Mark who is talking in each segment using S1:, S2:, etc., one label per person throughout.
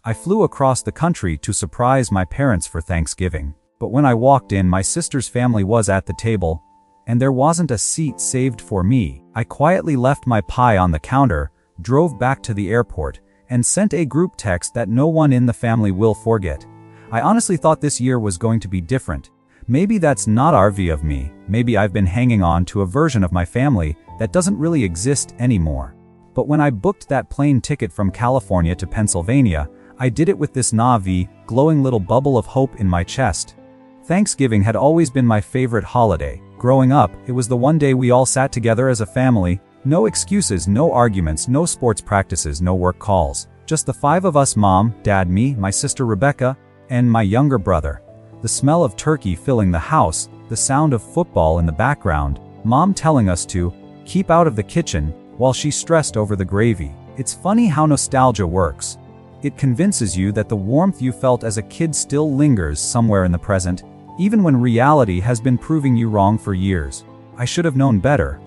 S1: I flew across the country to surprise my parents for Thanksgiving. But when I walked in, my sister's family was at the table, and there wasn't a seat saved for me. I quietly left my pie on the counter, drove back to the airport, and sent a group text that no one in the family will forget. I honestly thought this year was going to be different. Maybe that's not RV of me. Maybe I've been hanging on to a version of my family that doesn't really exist anymore. But when I booked that plane ticket from California to Pennsylvania, I did it with this naive, glowing little bubble of hope in my chest. Thanksgiving had always been my favorite holiday. Growing up, it was the one day we all sat together as a family. No excuses, no arguments, no sports practices, no work calls. Just the five of us: mom, dad, me, my sister Rebecca, and my younger brother. The smell of turkey filling the house, the sound of football in the background, mom telling us to keep out of the kitchen while she stressed over the gravy. It's funny how nostalgia works. It convinces you that the warmth you felt as a kid still lingers somewhere in the present, even when reality has been proving you wrong for years. I should have known better.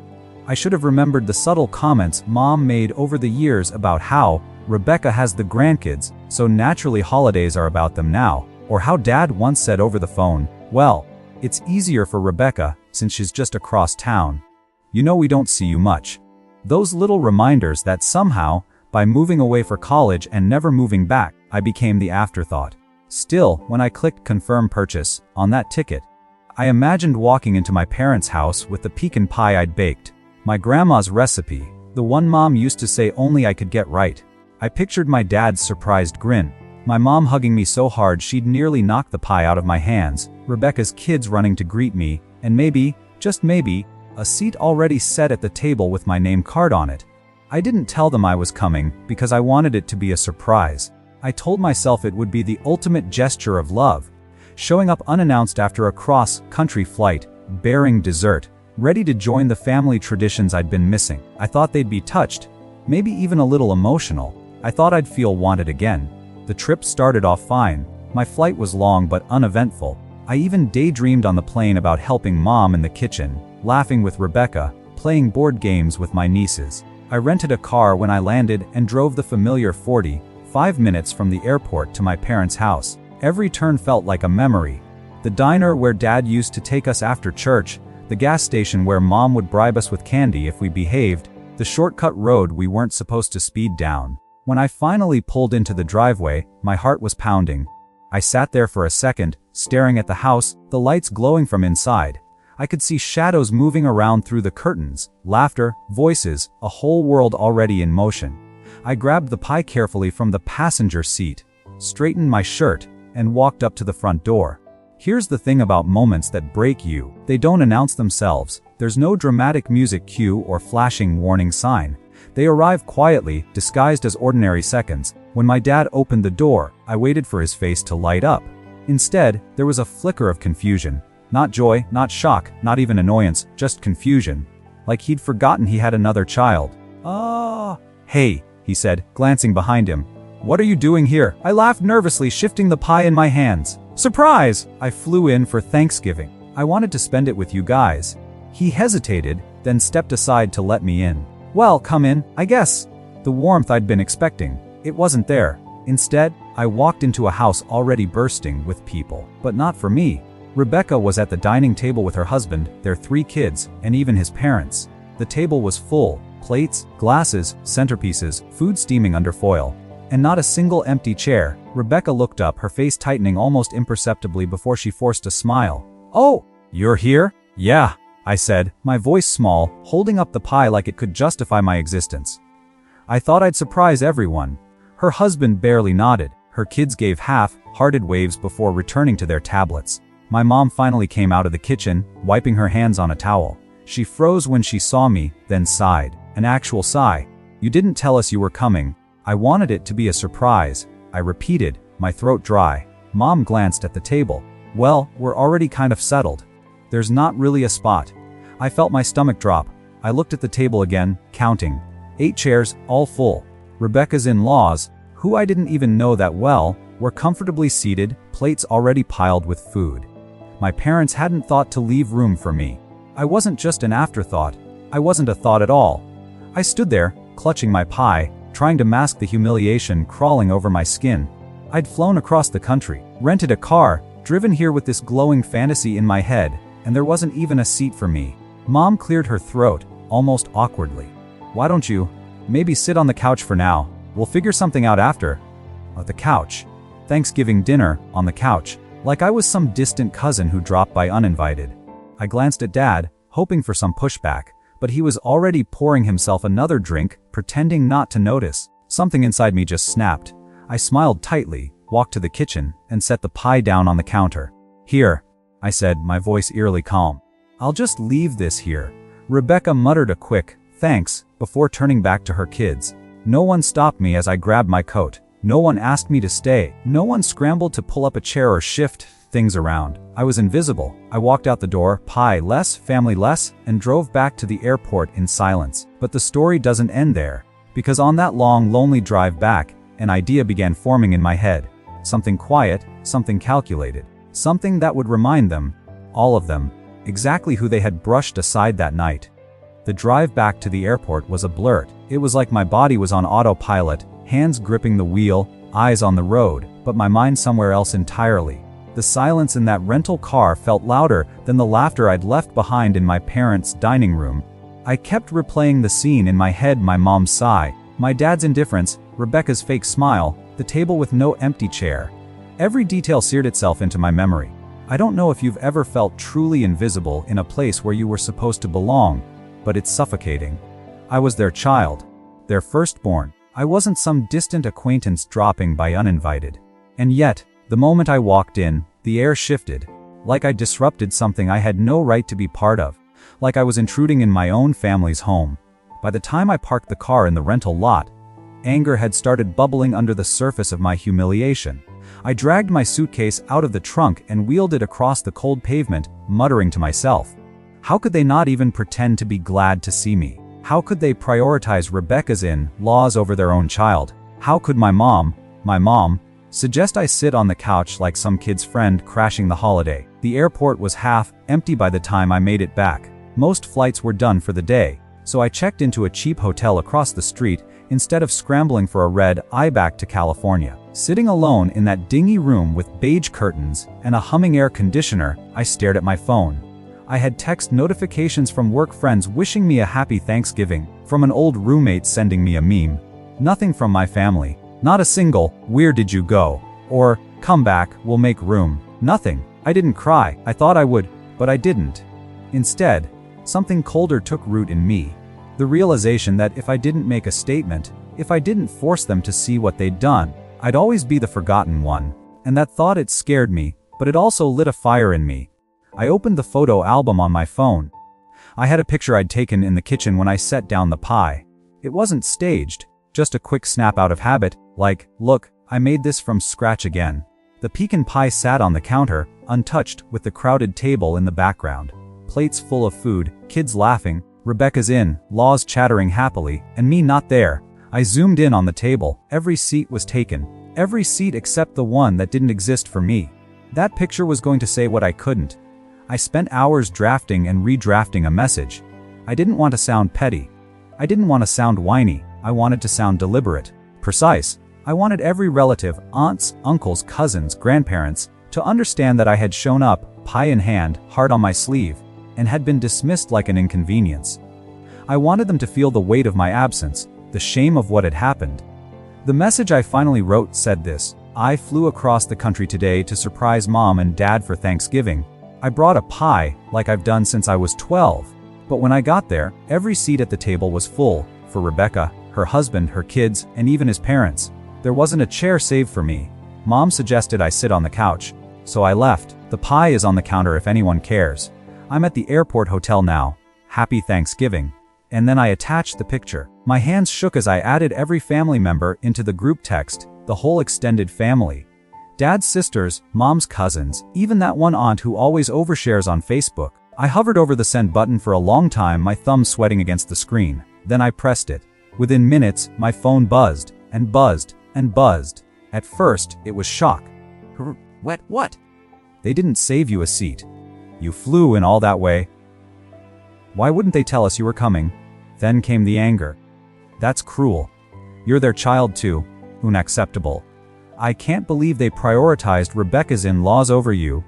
S1: I should have remembered the subtle comments mom made over the years about how Rebecca has the grandkids, so naturally holidays are about them now, or how dad once said over the phone, well, it's easier for Rebecca since she's just across town. You know we don't see you much. Those little reminders that somehow, by moving away for college and never moving back, I became the afterthought. Still, when I clicked confirm purchase on that ticket, I imagined walking into my parents' house with the pecan pie I'd baked, my grandma's recipe, the one mom used to say only I could get right. I pictured my dad's surprised grin, my mom hugging me so hard she'd nearly knock the pie out of my hands, Rebecca's kids running to greet me, and maybe, just maybe, a seat already set at the table with my name card on it. I didn't tell them I was coming because I wanted it to be a surprise. I told myself it would be the ultimate gesture of love, showing up unannounced after a cross-country flight, bearing dessert, ready to join the family traditions I'd been missing. I thought they'd be touched, maybe even a little emotional. I thought I'd feel wanted again. The trip started off fine. My flight was long but uneventful. I even daydreamed on the plane about helping mom in the kitchen, laughing with Rebecca, playing board games with my nieces. I rented a car when I landed and drove the familiar 45 minutes from the airport to my parents' house. Every turn felt like a memory. The diner where dad used to take us after church, the gas station where mom would bribe us with candy if we behaved, the shortcut road we weren't supposed to speed down. When I finally pulled into the driveway, my heart was pounding. I sat there for a second, staring at the house, the lights glowing from inside. I could see shadows moving around through the curtains, laughter, voices, a whole world already in motion. I grabbed the pie carefully from the passenger seat, straightened my shirt, and walked up to the front door. Here's the thing about moments that break you. They don't announce themselves. There's no dramatic music cue or flashing warning sign. They arrive quietly, disguised as ordinary seconds. When my dad opened the door, I waited for his face to light up. Instead, there was a flicker of confusion. Not joy, not shock, not even annoyance, just confusion. Like he'd forgotten he had another child. Hey, he said, glancing behind him. What are you doing here? I laughed nervously, shifting the pie in my hands. Surprise! I flew in for Thanksgiving. I wanted to spend it with you guys. He hesitated, then stepped aside to let me in. Well, come in, I guess. The warmth I'd been expecting, it wasn't there. Instead, I walked into a house already bursting with people. But not for me. Rebecca was at the dining table with her husband, their 3 kids, and even his parents. The table was full, plates, glasses, centerpieces, food steaming under foil. And not a single empty chair. Rebecca looked up, her face tightening almost imperceptibly before she forced a smile. Oh, you're here? Yeah, I said, my voice small, holding up the pie like it could justify my existence. I thought I'd surprise everyone. Her husband barely nodded. Her kids gave half-hearted waves before returning to their tablets. My mom finally came out of the kitchen, wiping her hands on a towel. She froze when she saw me, then sighed. An actual sigh. You didn't tell us you were coming. I wanted it to be a surprise, I repeated, my throat dry. Mom glanced at the table. Well, we're already kind of settled. There's not really a spot. I felt my stomach drop. I looked at the table again, counting. 8 chairs, all full. Rebecca's in-laws, who I didn't even know that well, were comfortably seated, plates already piled with food. My parents hadn't thought to leave room for me. I wasn't just an afterthought. I wasn't a thought at all. I stood there, clutching my pie, trying to mask the humiliation crawling over my skin. I'd flown across the country, rented a car, driven here with this glowing fantasy in my head, and there wasn't even a seat for me. Mom cleared her throat, almost awkwardly. Why don't you, maybe sit on the couch for now? We'll figure something out after. The couch. Thanksgiving dinner, on the couch. Like I was some distant cousin who dropped by uninvited. I glanced at Dad, hoping for some pushback, but he was already pouring himself another drink, pretending not to notice. Something inside me just snapped. I smiled tightly, walked to the kitchen, and set the pie down on the counter. Here, I said, my voice eerily calm. I'll just leave this here. Rebecca muttered a quick, thanks, before turning back to her kids. No one stopped me as I grabbed my coat. No one asked me to stay. No one scrambled to pull up a chair or shift things around. I was invisible. I walked out the door, pie less, family less, and drove back to the airport in silence. But the story doesn't end there. Because on that long, lonely drive back, an idea began forming in my head. Something quiet, something calculated. Something that would remind them, all of them, exactly who they had brushed aside that night. The drive back to the airport was a blur. It was like my body was on autopilot, hands gripping the wheel, eyes on the road, but my mind somewhere else entirely. The silence in that rental car felt louder than the laughter I'd left behind in my parents' dining room. I kept replaying the scene in my head, my mom's sigh, my dad's indifference, Rebecca's fake smile, the table with no empty chair. Every detail seared itself into my memory. I don't know if you've ever felt truly invisible in a place where you were supposed to belong, but it's suffocating. I was their child, their firstborn. I wasn't some distant acquaintance dropping by uninvited. And yet, the moment I walked in, the air shifted, like I disrupted something I had no right to be part of, like I was intruding in my own family's home. By the time I parked the car in the rental lot, anger had started bubbling under the surface of my humiliation. I dragged my suitcase out of the trunk and wheeled it across the cold pavement, muttering to myself. How could they not even pretend to be glad to see me? How could they prioritize Rebecca's in-laws over their own child? How could my mom, suggest I sit on the couch like some kid's friend crashing the holiday? The airport was half empty by the time I made it back. Most flights were done for the day, so I checked into a cheap hotel across the street instead of scrambling for a red-eye back to California. Sitting alone in that dingy room with beige curtains and a humming air conditioner, I stared at my phone. I had text notifications from work friends wishing me a happy Thanksgiving, from an old roommate sending me a meme. Nothing from my family. Not a single, "Where did you go?" or "Come back, we'll make room." Nothing. I didn't cry. I thought I would, but I didn't. Instead, something colder took root in me. The realization that if I didn't make a statement, if I didn't force them to see what they'd done, I'd always be the forgotten one. And that thought, it scared me, but it also lit a fire in me. I opened the photo album on my phone. I had a picture I'd taken in the kitchen when I set down the pie. It wasn't staged, just a quick snap out of habit, like, look, I made this from scratch again. The pecan pie sat on the counter, untouched, with the crowded table in the background. Plates full of food, kids laughing, Rebecca's in-laws chattering happily, and me not there. I zoomed in on the table. Every seat was taken. Every seat except the one that didn't exist for me. That picture was going to say what I couldn't. I spent hours drafting and redrafting a message. I didn't want to sound petty. I didn't want to sound whiny. I wanted to sound deliberate, precise. I wanted every relative, aunts, uncles, cousins, grandparents, to understand that I had shown up, pie in hand, heart on my sleeve, and had been dismissed like an inconvenience. I wanted them to feel the weight of my absence, the shame of what had happened. The message I finally wrote said this: I flew across the country today to surprise Mom and Dad for Thanksgiving. I brought a pie, like I've done since I was 12. But when I got there, every seat at the table was full, for Rebecca, her husband, her kids, and even his parents. There wasn't a chair saved for me. Mom suggested I sit on the couch, so I left. The pie is on the counter if anyone cares. I'm at the airport hotel now. Happy Thanksgiving. And then I attached the picture. My hands shook as I added every family member into the group text, the whole extended family. Dad's sisters, Mom's cousins, even that one aunt who always overshares on Facebook. I hovered over the send button for a long time, my thumb sweating against the screen. Then I pressed it. Within minutes, my phone buzzed, and buzzed, and buzzed. At first, it was shock. What? They didn't save you a seat. You flew in all that way. Why wouldn't they tell us you were coming? Then came the anger. That's cruel. You're their child too. Unacceptable. I can't believe they prioritized Rebecca's in-laws over you.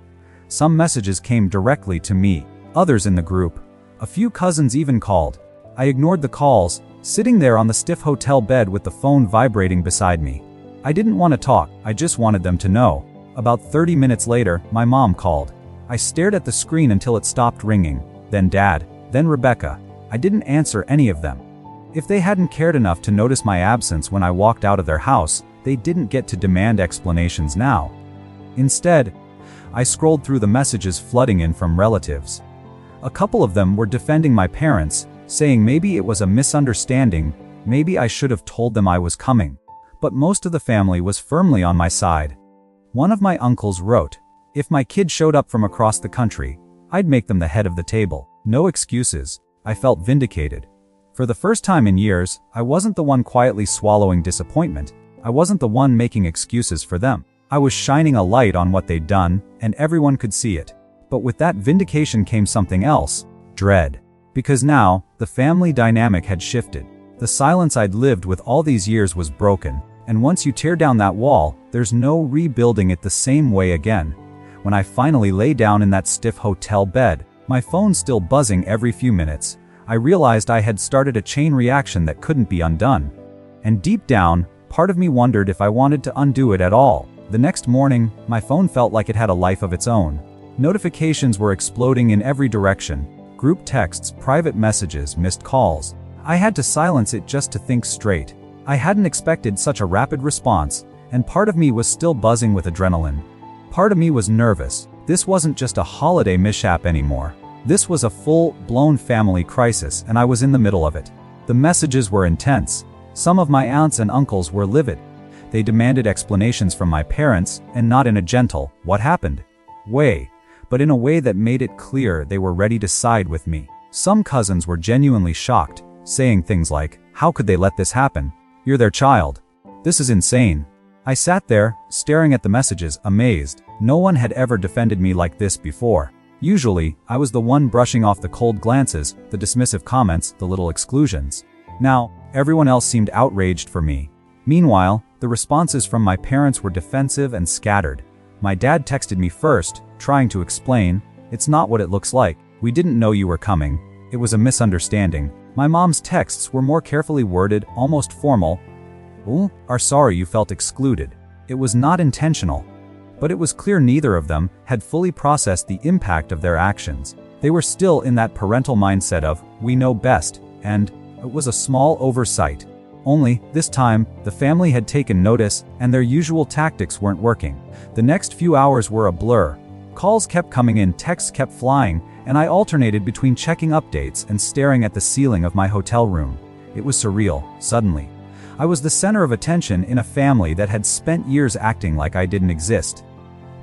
S1: Some messages came directly to me. Others in the group. A few cousins even called. I ignored the calls, sitting there on the stiff hotel bed with the phone vibrating beside me. I didn't want to talk, I just wanted them to know. About 30 minutes later, my mom called. I stared at the screen until it stopped ringing. Then Dad. Then Rebecca. I didn't answer any of them. If they hadn't cared enough to notice my absence when I walked out of their house, they didn't get to demand explanations now. Instead, I scrolled through the messages flooding in from relatives. A couple of them were defending my parents, saying maybe it was a misunderstanding, maybe I should have told them I was coming. But most of the family was firmly on my side. One of my uncles wrote, "If my kid showed up from across the country, I'd make them the head of the table. No excuses." I felt vindicated. For the first time in years, I wasn't the one quietly swallowing disappointment. I wasn't the one making excuses for them. I was shining a light on what they'd done, and everyone could see it. But with that vindication came something else: dread. Because now, the family dynamic had shifted. The silence I'd lived with all these years was broken, and once you tear down that wall, there's no rebuilding it the same way again. When I finally lay down in that stiff hotel bed, my phone still buzzing every few minutes, I realized I had started a chain reaction that couldn't be undone. And deep down, part of me wondered if I wanted to undo it at all. The next morning, my phone felt like it had a life of its own. Notifications were exploding in every direction. Group texts, private messages, missed calls. I had to silence it just to think straight. I hadn't expected such a rapid response, and part of me was still buzzing with adrenaline. Part of me was nervous. This wasn't just a holiday mishap anymore. This was a full-blown family crisis, and I was in the middle of it. The messages were intense. Some of my aunts and uncles were livid. They demanded explanations from my parents, and not in a gentle, "What happened?" way, but in a way that made it clear they were ready to side with me. Some cousins were genuinely shocked, saying things like, "How could they let this happen? You're their child. This is insane." I sat there, staring at the messages, amazed. No one had ever defended me like this before. Usually, I was the one brushing off the cold glances, the dismissive comments, the little exclusions. Now, everyone else seemed outraged for me. Meanwhile, the responses from my parents were defensive and scattered. My dad texted me first, trying to explain, "It's not what it looks like. We didn't know you were coming. It was a misunderstanding." My mom's texts were more carefully worded, almost formal. "Are sorry you felt excluded. It was not intentional." But it was clear neither of them had fully processed the impact of their actions. They were still in that parental mindset of, "We know best," and it was a small oversight. Only, this time, the family had taken notice, and their usual tactics weren't working. The next few hours were a blur. Calls kept coming in, texts kept flying, and I alternated between checking updates and staring at the ceiling of my hotel room. It was surreal, suddenly. I was the center of attention in a family that had spent years acting like I didn't exist.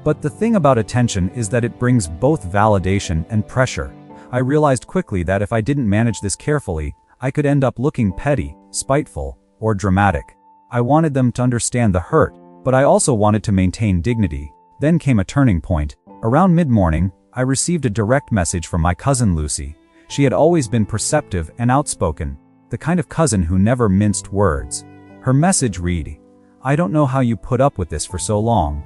S1: But the thing about attention is that it brings both validation and pressure. I realized quickly that if I didn't manage this carefully, I could end up looking petty, spiteful, or dramatic. I wanted them to understand the hurt, but I also wanted to maintain dignity. Then came a turning point. Around mid-morning, I received a direct message from my cousin Lucy. She had always been perceptive and outspoken, the kind of cousin who never minced words. Her message read, "I don't know how you put up with this for so long.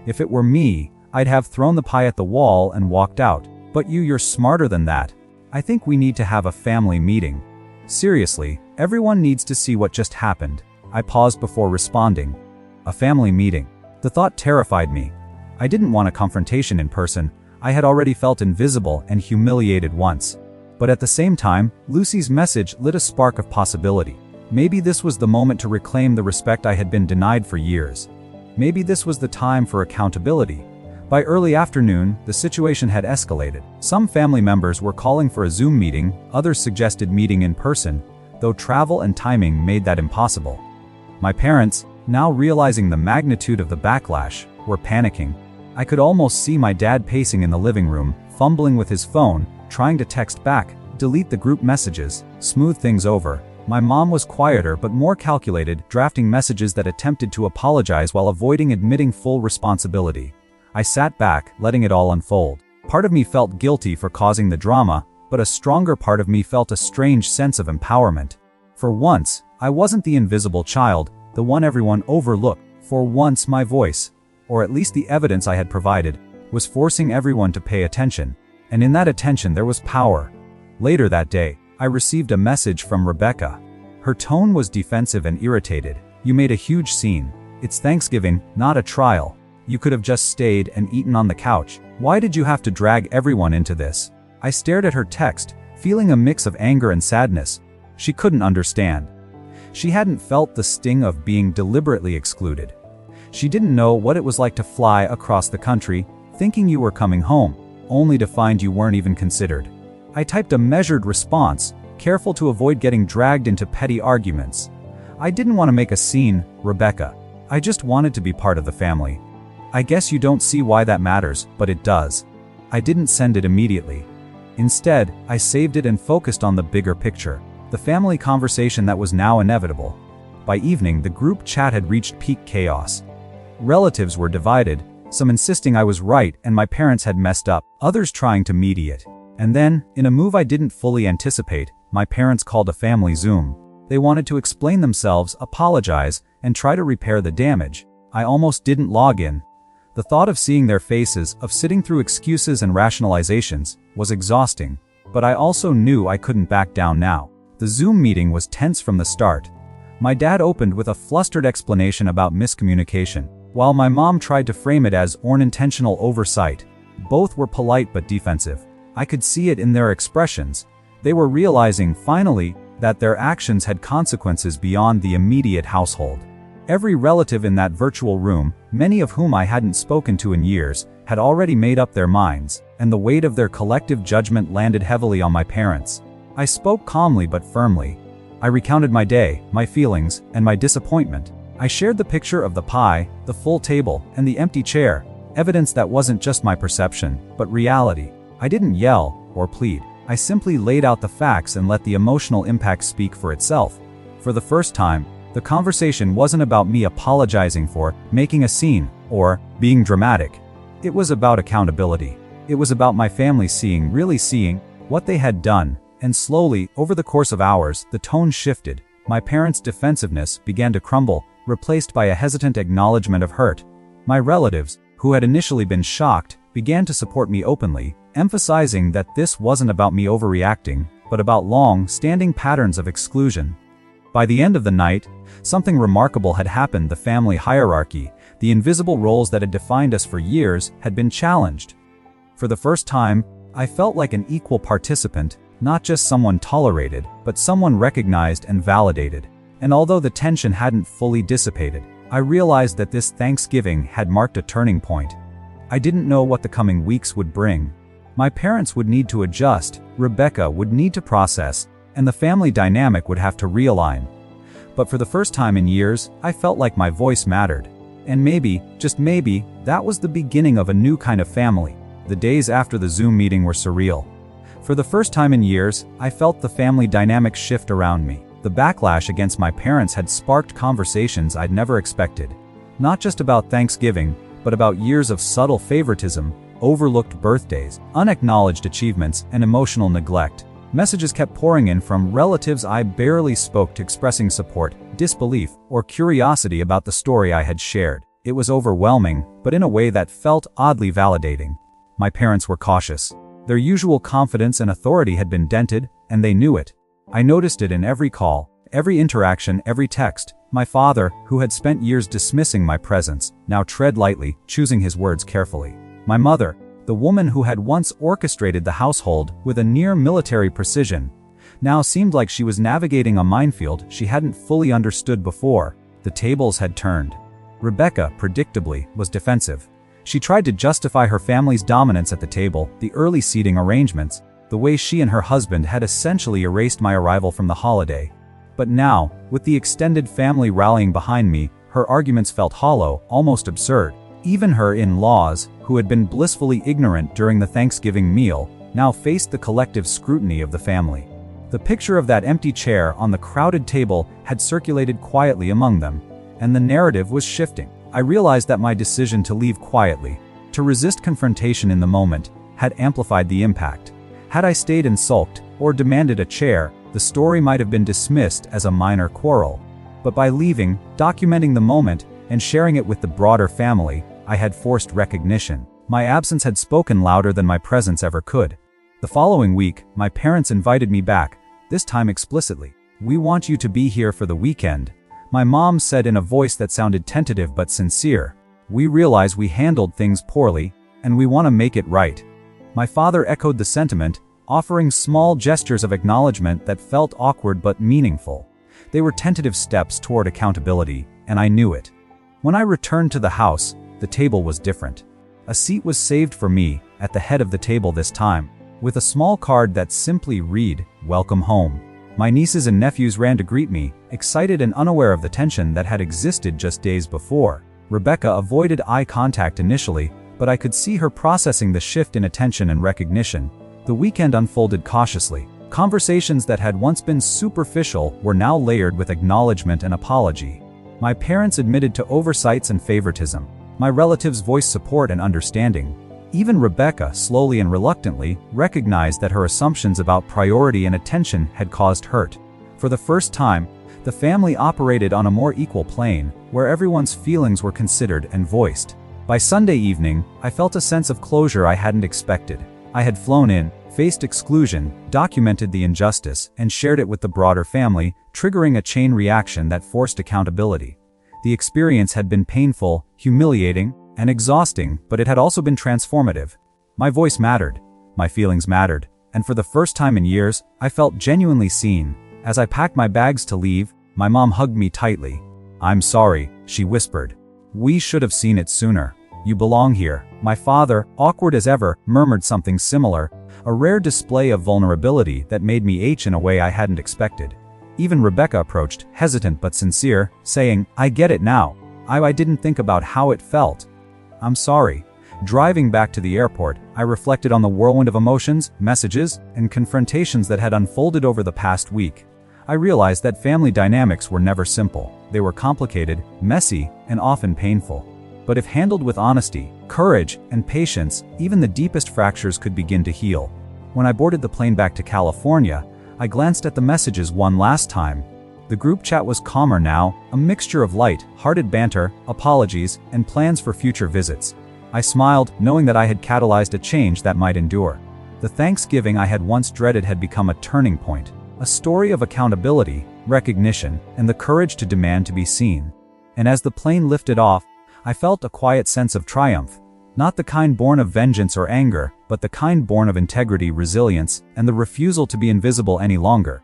S1: If it were me, I'd have thrown the pie at the wall and walked out. But you're smarter than that. I think we need to have a family meeting. Seriously, everyone needs to see what just happened." I paused before responding. A family meeting. The thought terrified me. I didn't want a confrontation in person. I had already felt invisible and humiliated once. But at the same time, Lucy's message lit a spark of possibility. Maybe this was the moment to reclaim the respect I had been denied for years. Maybe this was the time for accountability. By early afternoon, the situation had escalated. Some family members were calling for a Zoom meeting, others suggested meeting in person, though travel and timing made that impossible. My parents, now realizing the magnitude of the backlash, were panicking. I could almost see my dad pacing in the living room, fumbling with his phone, trying to text back, delete the group messages, smooth things over. My mom was quieter but more calculated, drafting messages that attempted to apologize while avoiding admitting full responsibility. I sat back, letting it all unfold. Part of me felt guilty for causing the drama, but a stronger part of me felt a strange sense of empowerment. For once, I wasn't the invisible child, the one everyone overlooked. For once my voice, or at least the evidence I had provided, was forcing everyone to pay attention, and in that attention there was power. Later that day, I received a message from Rebecca. Her tone was defensive and irritated. "You made a huge scene. It's Thanksgiving, not a trial. You could have just stayed and eaten on the couch. Why did you have to drag everyone into this?" I stared at her text, feeling a mix of anger and sadness. She couldn't understand. She hadn't felt the sting of being deliberately excluded. She didn't know what it was like to fly across the country, thinking you were coming home, only to find you weren't even considered. I typed a measured response, careful to avoid getting dragged into petty arguments. I didn't want to make a scene, Rebecca. I just wanted to be part of the family. I guess you don't see why that matters, but it does. I didn't send it immediately. Instead, I saved it and focused on the bigger picture, the family conversation that was now inevitable. By evening, the group chat had reached peak chaos. Relatives were divided, some insisting I was right and my parents had messed up, others trying to mediate. And then, in a move I didn't fully anticipate, my parents called a family Zoom. They wanted to explain themselves, apologize, and try to repair the damage. I almost didn't log in. The thought of seeing their faces, of sitting through excuses and rationalizations, was exhausting. But I also knew I couldn't back down now. The Zoom meeting was tense from the start. My dad opened with a flustered explanation about miscommunication, while my mom tried to frame it as unintentional oversight. Both were polite but defensive. I could see it in their expressions. They were realizing, finally, that their actions had consequences beyond the immediate household. Every relative in that virtual room, many of whom I hadn't spoken to in years, had already made up their minds, and the weight of their collective judgment landed heavily on my parents. I spoke calmly but firmly. I recounted my day, my feelings, and my disappointment. I shared the picture of the pie, the full table, and the empty chair, evidence that wasn't just my perception, but reality. I didn't yell or plead. I simply laid out the facts and let the emotional impact speak for itself. For the first time, the conversation wasn't about me apologizing for making a scene or being dramatic. It was about accountability. It was about my family really seeing what they had done, and slowly, over the course of hours, the tone shifted. My parents' defensiveness began to crumble, replaced by a hesitant acknowledgement of hurt. My relatives, who had initially been shocked, began to support me openly, emphasizing that this wasn't about me overreacting, but about long-standing patterns of exclusion. By the end of the night, something remarkable had happened. The family hierarchy, the invisible roles that had defined us for years, had been challenged. For the first time, I felt like an equal participant, not just someone tolerated, but someone recognized and validated. And although the tension hadn't fully dissipated, I realized that this Thanksgiving had marked a turning point. I didn't know what the coming weeks would bring. My parents would need to adjust, Rebecca would need to process, and the family dynamic would have to realign. But for the first time in years, I felt like my voice mattered. And maybe, just maybe, that was the beginning of a new kind of family. The days after the Zoom meeting were surreal. For the first time in years, I felt the family dynamic shift around me. The backlash against my parents had sparked conversations I'd never expected. Not just about Thanksgiving, but about years of subtle favoritism, overlooked birthdays, unacknowledged achievements, and emotional neglect. Messages kept pouring in from relatives I barely spoke to, expressing support, disbelief, or curiosity about the story I had shared. It was overwhelming, but in a way that felt oddly validating. My parents were cautious. Their usual confidence and authority had been dented, and they knew it. I noticed it in every call, every interaction, every text. My father, who had spent years dismissing my presence, now tread lightly, choosing his words carefully. My mother, the woman who had once orchestrated the household with a near-military precision, now seemed like she was navigating a minefield she hadn't fully understood before. The tables had turned. Rebecca, predictably, was defensive. She tried to justify her family's dominance at the table, the early seating arrangements, the way she and her husband had essentially erased my arrival from the holiday. But now, with the extended family rallying behind me, her arguments felt hollow, almost absurd. Even her in-laws, who had been blissfully ignorant during the Thanksgiving meal, now faced the collective scrutiny of the family. The picture of that empty chair on the crowded table had circulated quietly among them, and the narrative was shifting. I realized that my decision to leave quietly, to resist confrontation in the moment, had amplified the impact. Had I stayed and sulked, or demanded a chair, the story might have been dismissed as a minor quarrel. But by leaving, documenting the moment, and sharing it with the broader family, I had forced recognition. My absence had spoken louder than my presence ever could. The following week, my parents invited me back, this time explicitly. "We want you to be here for the weekend," my mom said in a voice that sounded tentative but sincere. "We realize we handled things poorly, and we want to make it right." My father echoed the sentiment, offering small gestures of acknowledgement that felt awkward but meaningful. They were tentative steps toward accountability, and I knew it. When I returned to the house, the table was different. A seat was saved for me, at the head of the table this time, with a small card that simply read, "Welcome home." My nieces and nephews ran to greet me, excited and unaware of the tension that had existed just days before. Rebecca avoided eye contact initially, but I could see her processing the shift in attention and recognition. The weekend unfolded cautiously. Conversations that had once been superficial were now layered with acknowledgement and apology. My parents admitted to oversights and favoritism. My relatives voiced support and understanding. Even Rebecca, slowly and reluctantly, recognized that her assumptions about priority and attention had caused hurt. For the first time, the family operated on a more equal plane, where everyone's feelings were considered and voiced. By Sunday evening, I felt a sense of closure I hadn't expected. I had flown in, faced exclusion, documented the injustice, and shared it with the broader family, triggering a chain reaction that forced accountability. The experience had been painful, humiliating, and exhausting, but it had also been transformative. My voice mattered, my feelings mattered, and for the first time in years, I felt genuinely seen. As I packed my bags to leave, my mom hugged me tightly. "I'm sorry," she whispered. "We should have seen it sooner. You belong here." My father, awkward as ever, murmured something similar, a rare display of vulnerability that made me ache in a way I hadn't expected. Even Rebecca approached, hesitant but sincere, saying, "I get it now. I didn't think about how it felt." "I'm sorry." Driving back to the airport, I reflected on the whirlwind of emotions, messages, and confrontations that had unfolded over the past week. I realized that family dynamics were never simple. They were complicated, messy, and often painful. But if handled with honesty, courage, and patience, even the deepest fractures could begin to heal. When I boarded the plane back to California, I glanced at the messages one last time. The group chat was calmer now, a mixture of light-hearted banter, apologies, and plans for future visits. I smiled, knowing that I had catalyzed a change that might endure. The Thanksgiving I had once dreaded had become a turning point, a story of accountability, recognition, and the courage to demand to be seen. And as the plane lifted off, I felt a quiet sense of triumph, not the kind born of vengeance or anger, but the kind born of integrity, resilience, and the refusal to be invisible any longer.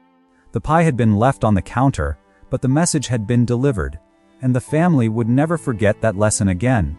S1: The pie had been left on the counter, but the message had been delivered, and the family would never forget that lesson again.